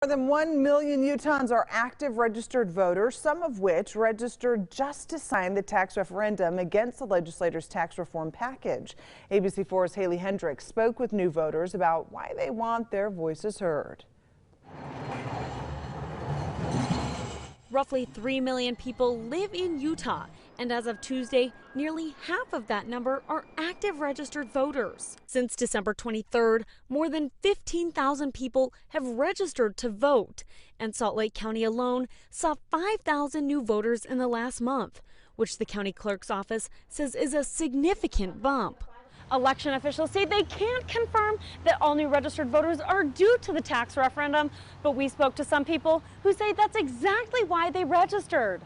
More than 1 million Utahns are active registered voters, some of which registered just to sign the tax referendum against the legislature's tax reform package. ABC4's Haley Hendricks spoke with new voters about why they want their voices heard. Roughly 3 million people live in Utah, and as of Tuesday, nearly half of that number are active registered voters. Since December 23rd, more than 15,000 people have registered to vote, and Salt Lake County alone saw 5,000 new voters in the last month, which the county clerk's office says is a significant bump. Election officials say they can't confirm that all new registered voters are due to the tax referendum, but we spoke to some people who say that's exactly why they registered.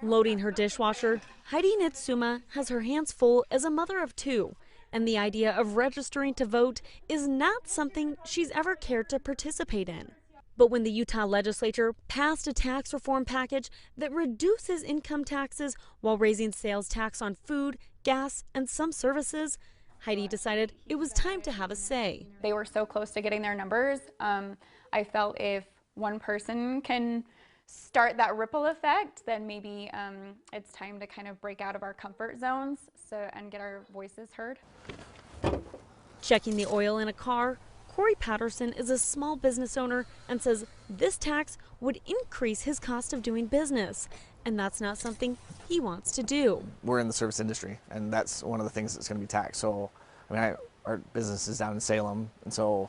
Loading her dishwasher, Heidi Nitsuma has her hands full as a mother of two, and the idea of registering to vote is not something she's ever cared to participate in. But when the Utah legislature passed a tax reform package that reduces income taxes while raising sales tax on food, gas, and some services, Heidi decided it was time to have a say. They were so close to getting their numbers. I felt if one person can start that ripple effect, then maybe it's time to kind of break out of our comfort zones and get our voices heard. Checking the oil in a car, Corey Patterson is a small business owner and says this tax would increase his cost of doing business, and that's not something he wants to do. We're in the service industry, and that's one of the things that's going to be taxed. So, I mean, our business is down in Salem, and so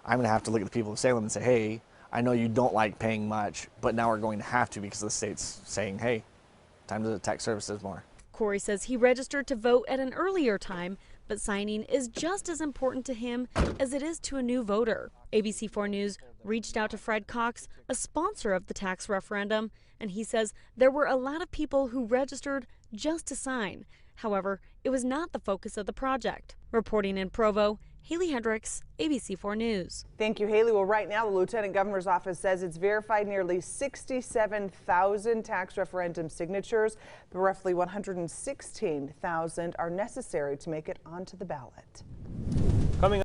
I'm going to have to look at the people of Salem and say, hey, I know you don't like paying much, but now we're going to have to because the state's saying, hey, time to tax services more. Corey says he registered to vote at an earlier time, but signing is just as important to him as it is to a new voter. ABC4 News reached out to Fred Cox, a sponsor of the tax referendum, and he says there were a lot of people who registered just to sign. However, it was not the focus of the project. Reporting in Provo, Haley Hendricks, ABC4 News. Thank you, Haley. Well, right now, the Lieutenant Governor's office says it's verified nearly 67,000 tax referendum signatures, but roughly 116,000 are necessary to make it onto the ballot. Coming